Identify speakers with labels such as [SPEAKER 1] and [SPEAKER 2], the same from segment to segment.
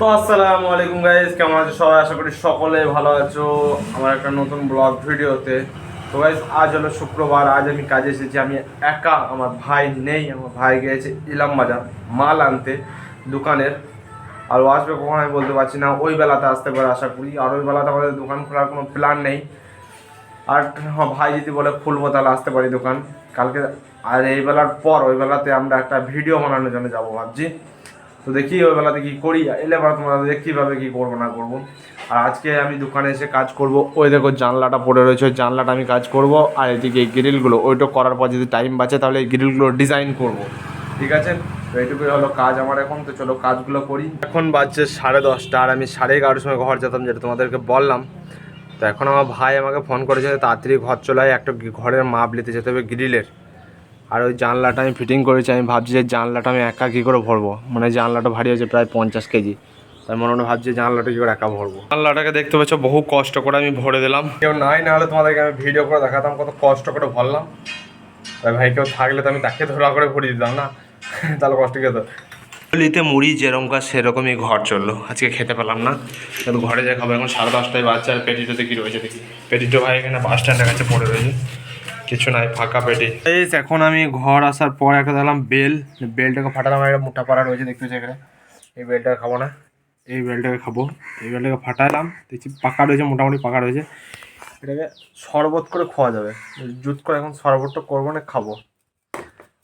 [SPEAKER 1] তো আসসালামু আলাইকুম গাইজ, কেমন আছো সবাই? আশা করি সকলে ভালো আছো আমার একটা নতুন ব্লগ ভিডিওতে। তো গাইজ আজ হলো শুক্রবার, আজ আমি কাজে এসেছি। আমি একা, আমার ভাই নেই। আমার ভাই গিয়েছে ইলাম বাজার মাল আনতে দোকানের। আর ও আসবে কখন আমি বলতে পারছি না, ওই বেলাতে আসতে পারে আশা করি। আর ওই বেলাতে আমাদের দোকান খোলার কোনো প্ল্যান নেই। আর ভাই যদি বলে খুলবো তাহলে আসতে পারি দোকান কালকে। আর এই বেলার পর ওই বেলাতে আমরা একটা ভিডিও বানানোর জন্য যাবো ভাবছি। তো দেখি ওই বেলাতে কী করি, এলে এবার তোমরা দেখতেই পাবে কী করবো না করবো। আর আজকে আমি দোকানে এসে কাজ করব। ওই দেখো জানলাটা পড়ে রয়েছে, ওই জানলাটা আমি কাজ করব। আর এদিকে এই গ্রিলগুলো, ওইটা করার পর যদি টাইম বাঁচে তাহলে এই গ্রিলগুলো ডিজাইন করব। ঠিক আছে, তো এইটুকুই হলো কাজ আমার এখন। তো চলো কাজগুলো করি। এখন বাজছে 10:30, আর আমি 11:30 সময় ঘর যেতাম, যেটা তোমাদেরকে বললাম। তো এখন আমার ভাই আমাকে ফোন করেছে তাড়াতাড়ি ঘর চলে আয়, একটা ঘরের মাপ নিতে যেতে হবে গ্রিলের। আর ওই জানলাটা আমি ফিটিং করেছি। আমি ভাবছি যে জানলাটা আমি একা কী করে ভরবো, মানে জানলাটা ভারী হয়েছে প্রায় 50 কেজি। তাই মনে মনে ভাবছি জানলাটা কী করে একা ভরবো। জানলাটাকে দেখতে পাচ্ছ বহু কষ্ট করে আমি ভরে দিলাম। কেউ নাই, না হলে তোমাদেরকে আমি ভিডিও করে দেখাতাম কত কষ্ট করে ভরলাম। তাই ভাই কেউ থাকলে তো আমি তাকে ধরা করে ভরিয়ে দিতাম না, তাহলে কষ্ট খেত। লিতে মুড়ি যেরকম কাজ সেরকমই ঘর চললো। আজকে খেতে পেলাম না, কিন্তু ঘরে যাই খাবো। এখন 10:30 বাচ্চা। আর পেটিটোতে কী রয়েছে দেখি। পেটিটো ভাই এখানে বাস স্ট্যান্ডের কাছে পড়ে রয়েছে, কিছু নাই, ফাঁকা পেটি। এখন আমি ঘর আসার পর একটা দেখলাম বেলটাকে ফাটালাম। একটা মোটা পাড়া রয়েছে দেখতে পাচ্ছি এখানে। এই বেলটাকে খাবো না, এই বেলটাকে খাবো। এই বেলটাকে ফাটালাম, দেখছি পাকা রয়েছে, মোটামুটি পাকা রয়েছে। এটাকে শরবত করে খাওয়া যাবে। জুত করে এখন শরবতটা করবো না, খাবো।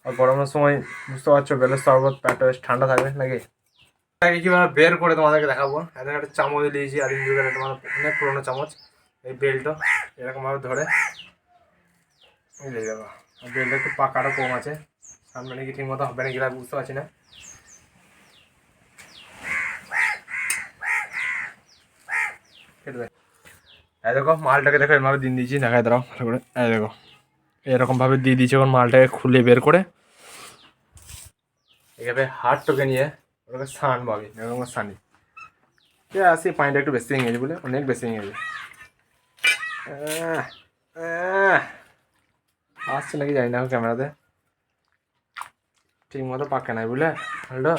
[SPEAKER 1] আর গরমের সময় বুঝতে পারছো, বেলের শরবত পেটটা বেশ ঠান্ডা থাকবে নাকি। এটাকে কীভাবে বের করে তোমাদেরকে দেখাবো। এদের একটা চামচ দিয়েছি, আর যুগের একটা অনেক পুরোনো চামচ। এই বেলটা এরকমভাবে ধরে লেগে যাবো। বেলটা একটু পাকাটা কম আছে, সামনে নাকি ঠিক মতো হবে নাকি বুঝতে পারছি না। এই দেখো মালটাকে, দেখো এরভাবে দিন দিয়েছি, দেখাই দাঁড়াও ভালো করে। এই দেখো এরকমভাবে দিয়ে দিয়েছি। এখন মালটাকে খুলে বের করে এভাবে হাতটাকে নিয়ে ওটাকে ছানবো। আমি এরকম ছানি আসি, পানিটা একটু বেশি হয়ে গেছে বলে, অনেক বেশি হয়ে গেছে। আসছে নাকি জানি না ক্যামেরাতে, ঠিক মতো পাকে নাই বুঝলে ভালো।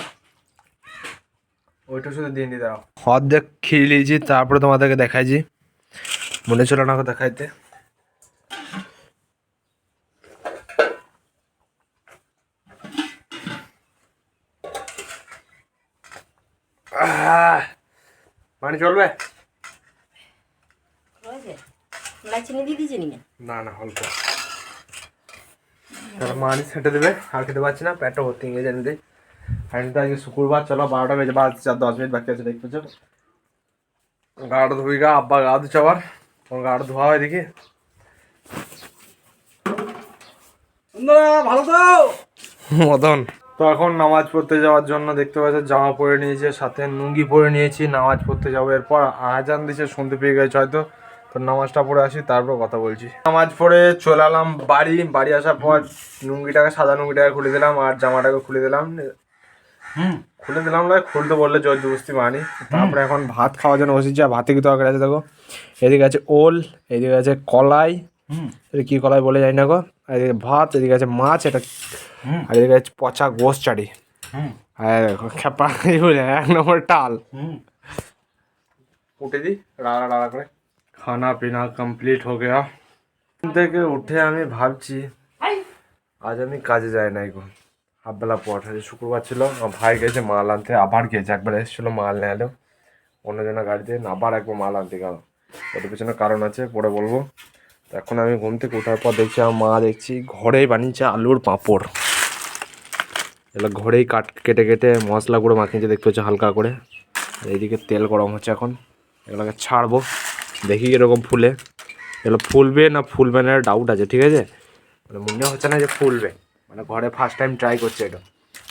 [SPEAKER 1] ওইটা শুধু দিয়ে দিই, দাও অর্ধেক খেয়ে নিয়েছি, তারপরে তোমাদেরকে দেখাইছি। মনে ছিল না দেখাইতে। পানি চলবে না? না অল্প মানি ছেঁটে দেবে। আর খেতে পারছি না, পেটটা ভর্তি হয়ে গেছে এমনিতেই। আর এমনিতে আজকে শুক্রবার, চলো 12টা বেজে 10 মিনিট বাকি আছে দেখতে পাচ্ছ। গাটা ধুই গা, আব্বা গা ধুচ্ছে আবার। তোমার গাটা ধোয়া হয় দেখি। ভালো তো মদন। তো এখন নামাজ পড়তে যাওয়ার জন্য দেখতে পাচ্ছ জামা পরে নিয়েছে, সাথে লুঙ্গি পরে নিয়েছি। নামাজ পড়তে যাবো, এরপর আজান দিছে, শুনতে পেয়ে গেছে হয়তো। তো নামাজটা পড়ে আসি, তারপর কথা বলছি। নামাজ পড়ে চলে এলাম বাড়ি আসার পর লুঙ্গিটাকে, সাদা লুঙ্গিটাকে খুলে দিলাম, আর জামাটাকে খুলে দিলাম। খুলতে বললে জোর জবস্তি মানি। তারপরে এখন ভাত খাওয়ার জন্য বসেছি। আর ভাতে কি তরকারি আছে দেখো। এদিকে আছে ওল, এদিকে আছে কলাই, এটা কি কলাই বলে যাই না গো। আর এদিকে ভাত, এদিকে আছে মাছ, এটা আর এদিকে আছে পচা গোস চাড়ি। আর দেখো খেপা 1 নম্বর টাল। উঠে দিই রাড়া রাড়া করে। খানা পিনা কমপ্লিট হো গয়া। থেকে উঠে আমি ভাবছি আজ আমি কাজে যাই নাই গো। হাফবেলা পর শুক্রবার ছিল, ভাই গেছে মাল আনতে। আবার গেছে, একবার এসেছিলো মাল নিয়ে এলো অন্যজনের গাড়িতে, আবার একবার মাল আনতে গেল। ওটার পেছনে কারণ আছে, পরে বলবো। তো এখন আমি ঘুম থেকে ওঠার পর দেখছি আমার মা, দেখছি ঘরেই বানিয়েছে আলুর পাঁপড়। এগুলো ঘরেই কেটে কেটে মশলা গুঁড়ো মাখিয়েছে দেখতে হচ্ছে হালকা করে। আর এইদিকে তেল গরম হচ্ছে, এখন এগুলোকে ছাড়বো, দেখি এরকম ফুলে। এগুলো ফুলবে না ফুলবে না ডাউট আছে, ঠিক আছে। মানে মনে হচ্ছে না যে ফুলবে, মানে ঘরে ফার্স্ট টাইম ট্রাই করছে এটা।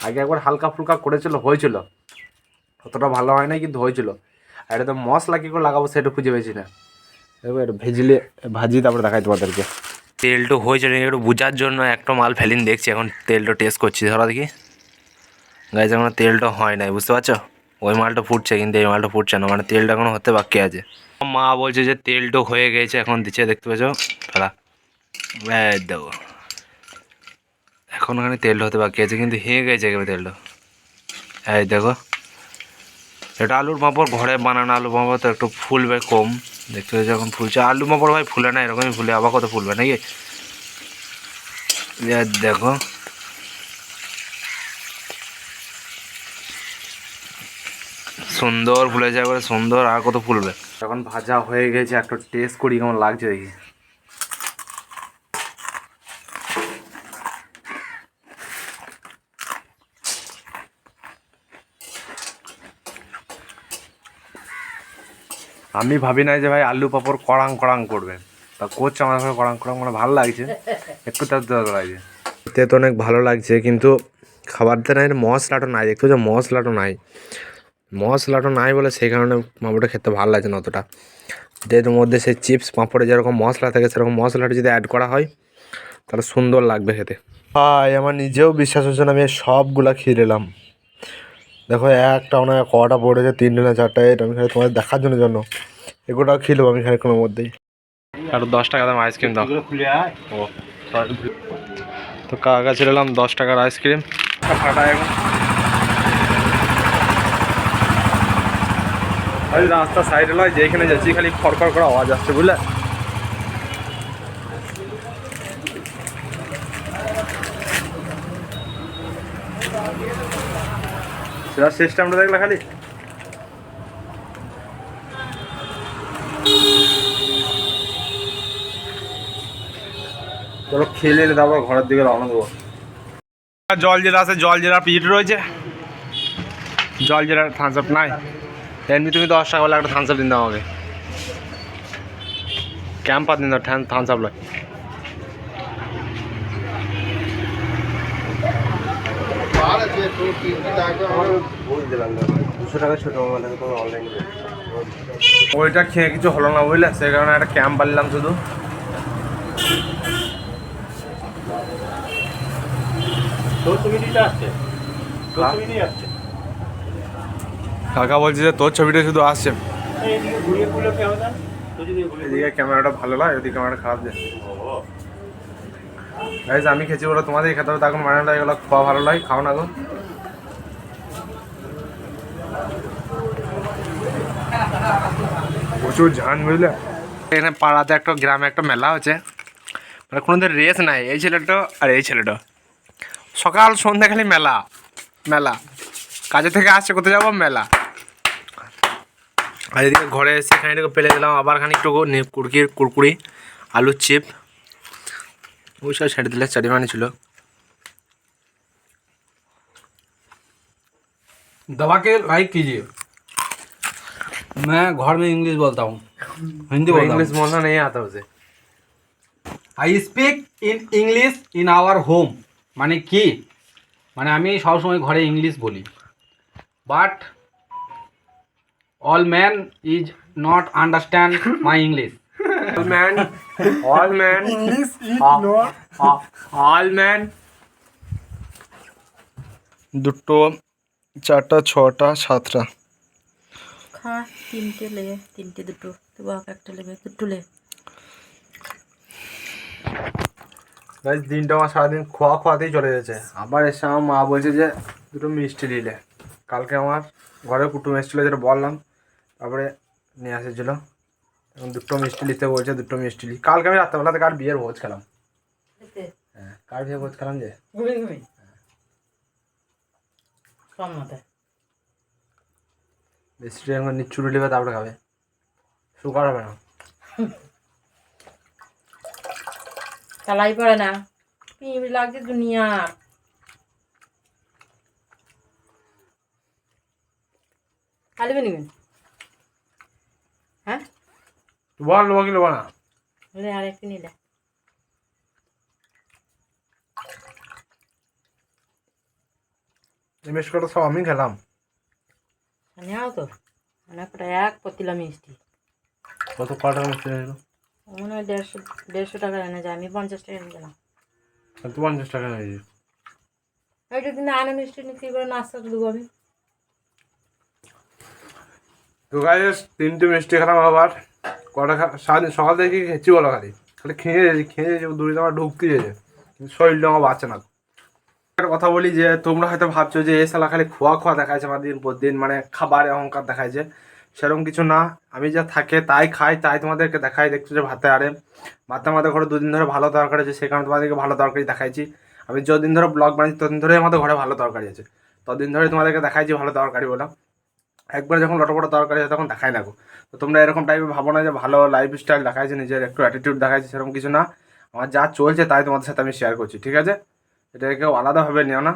[SPEAKER 1] আগে একবার হালকা ফুলকা করেছিল, হয়েছিল, অতটা ভালো হয় না কিন্তু হয়েছিল। আর এটা তো মশলা কী করে লাগাবো সেটা খুঁজে পেয়েছি না। এবার ভেজলে ভাজি, তারপরে দেখাই তোমাদেরকে। তেলটা হয়েছে একটু বোঝার জন্য একটা মাল ফেলিন দেখছি, এখন তেলটা টেস্ট করছি। ধরো দেখি গাইজ, এখনো তেলটা হয় নাই, বুঝতে পারছো। ওই মালটা ফুটছে কিন্তু এই মালটা ফুটছে না, মানে তেলটা এখনো হতে বাকি আছে। মা বলছে যে তেলটা হয়ে গেছে, এখন দিচ্ছে দেখতে পাচ্ছ ফেলা। দেখো এখন ওখানে তেলটা হতে বাকি আছে, কিন্তু হয়ে গেছে একেবারে তেলটা। এই দেখো এটা আলুর পাঁপড়, ঘরে বানানো আলু পাঁপড় তো একটু ফুলবে কম। দেখতে যখন ফুলছে আলু পাঁপড় ভাই ফুলে না, এরকমই ফুলে, আবার কত ফুলবে নাকি। দেখো সুন্দর ফুলে যায় বলে সুন্দর, আর কত ফুলবে। যখন ভাজা হয়ে গেছে একটু টেস্ট করি কেমন লাগছে দেখি। আমি ভাবি নাই যে ভাই আলু পাঁপড় কড়াং কড়াং করবে, তা করছে আমার কাছে কড়াং কড়াং, মানে ভালো লাগছে একটু, তার লাগছে এতে তো অনেক ভালো লাগছে। কিন্তু খাবারটা নাই, মশলাটা নাই, দেখতে যে মশলাটা নাই বলে সেই কারণে পাঁপড়টা খেতে ভালো লাগছে না অতটা। এর মধ্যে সেই চিপস পাঁপড়ে যেরকম মশলা থাকে সেরকম মশলাটা যদি অ্যাড করা হয় তাহলে সুন্দর লাগবে খেতে। ভাই আমার নিজেও বিশ্বাস হচ্ছে না, আমি সবগুলা খেয়ে নিলাম। দেখো একটা মনে হয় কটা পড়েছে, 3টে না 4টে, এটা আমি খালি তোমাদের দেখার জন্য এগুলোটাও খেলাম আমি খানিক্ষণের মধ্যেই। আর 10 টাকা দাম আইসক্রিম দাও। ও তো কাকা ছিলাম 10 টাকার আইসক্রিম ফাটা এখন। রাস্তা সাইডে নয়, যেখানে যাচ্ছি খালি খড়খড় করে আওয়াজ আসছে বুঝলে। সেটা সিস্টেমটা দেখলে খালি চলো খেলে এলে তারপর ঘরের দিকে রওনা দেবো। জল জিরা আছে, জল জিরা পিট রয়েছে, জল জিরা থামস আপ নাই। এমনি তুমি 10 টাকা বলে একটা থামস আপ দিন দাও আমাকে, ক্যাম্পার দিন দাও, থামস আপ লয়। ওইটা খেয়ে কিছু হলো না বুঝলে, সেই কারণে একটা ক্যাম্প আনলাম শুধু। কাকা বলছে যে তোর ছবিটা শুধু আসছে, এদিকে ক্যামেরাটা ভালো নয়, ওদিকে ক্যামেরাটা খারাপ যায়। গাইজ আমি খেয়েছি বলে তোমাদের খেতে হবে, তখন মানে এগুলো খাওয়া ভালো লাগে, খাও না গো। প্রচুর ঝান বুঝলে। এখানে পাড়াতে একটা গ্রামে একটা মেলা হচ্ছে, মানে কোনোদিন রেস নাই। এই ছেলেটা আর এই ছেলেটা সকাল সন্ধ্যা খালি মেলা মেলা, কাজে থেকে আসছে কোথায় যাবো মেলা। আর এদিকে ঘরে এসে খানিকটুকু পেলে দিলাম, আবার খানিকটুকু কুরকুরি আলুর চিপ ওই সব ছেড়ে দিলে, চারিমানি ছিল।
[SPEAKER 2] दवा के लाइक कीजिए। मैं घर में इंग्लिश बोलता हूँ, हिंदी बोलता
[SPEAKER 1] इंग्लिश
[SPEAKER 2] हूँ।
[SPEAKER 1] बोलना नहीं आता उसे।
[SPEAKER 2] I speak in English in our home, মানে কি, মানে আমি সবসময় ঘরে ইংলিশ বলি, but all man is not understand my English.
[SPEAKER 1] all man
[SPEAKER 3] English is not.
[SPEAKER 1] all man। দুটো 4টা 6টা 7টা
[SPEAKER 3] খা 3টে লেগে, 3টে 2টো তবু একটা লেগে 2টো লে।
[SPEAKER 1] গাইজ দিনটা আমার সারাদিন খোয়াতেই চলে যাচ্ছে। আবার এসে আমার মা বলছে যে দুটো মিষ্টি নিলে। কালকে আমার ঘরে কুটুম এসেছিলো যেটা বললাম, তারপরে নিয়ে আসেছিলো, এখন দুটো মিষ্টি নিতে বলছে, দুটো মিষ্টি নি। কালকে আমি রাত্রেবেলাতে কার বিয়ের ভোজ খেলাম। হ্যাঁ কার বিয়ের ভোজ খেলাম যে মিষ্টি এখন নিচ্ছুটে নেবে, তারপরে খাবে, সুগার হবে না।
[SPEAKER 3] চালাই পড়ে না, পিঁপড়ে লাগছে দুনিয়া। খালিবে নিবেন? হ্যাঁ
[SPEAKER 1] বল নেবো কি নেবো না।
[SPEAKER 3] বলে আর একটু নিলে
[SPEAKER 1] এই মিষ্টিটা সব আমি খেলাম।
[SPEAKER 3] নেও তো, মানে প্রায় 1 পাতিলা মিষ্টি।
[SPEAKER 1] কত কটা মিষ্টি নিল?
[SPEAKER 3] মনে হয় 150 টাকা এনে যায়, আমি 50 টাকা এনে গেলাম।
[SPEAKER 1] 50 টাকা নিয়েছি।
[SPEAKER 3] এইটা দিন আনা মিষ্টি নিয়ে কী করে নাস্তা দেবো আমি?
[SPEAKER 1] তো গাইস 3টে মিষ্টি খেলাম, আবার কটা সারাদিন সকাল থেকে কি খেয়েছি বলো, খালি খালি খেয়ে যাচ্ছি দূরে আমার ঢুকতে যেছে, কিন্তু শরীরটা আমার বাঁচে না। একটা কথা বলি যে তোমরা হয়তো ভাবছো যে এ শালা খালি খোয়া খোয়া দেখাচ্ছে আমার দিন পর দিন, মানে খাবারে অহংকার দেখাচ্ছে। সেরকম কিছু না, আমি যা থাকে তাই খাই, তাই তোমাদেরকে দেখাই। দেখছো যে ভাতে ভাতে আমাদের ঘরে দুদিন ধরে ভালো তরকারি আছে, সেই কারণে তোমাদেরকে ভালো তরকারি দেখাইছি। আমি যতদিন ধরে ব্লগ বানাচ্ছি ততদিন ধরেই আমাদের ঘরে ভালো তরকারি আছে, ততদিন ধরে তোমাদেরকে দেখাইছি ভালো তরকারি বলো। একবার যখন লটপট তরকারি আছে তখন দেখাই না গো। তো তোমরা এরকম টাইপের ভাবো না যে ভালো লাইফ স্টাইল দেখাইছে, নিজের একটু অ্যাটিটিউড দেখাইছে, সেরকম কিছু না। আমার যা চলছে তাই তোমাদের সাথে আমি শেয়ার করছি, ঠিক আছে? এটা কেউ আলাদাভাবে নিও না।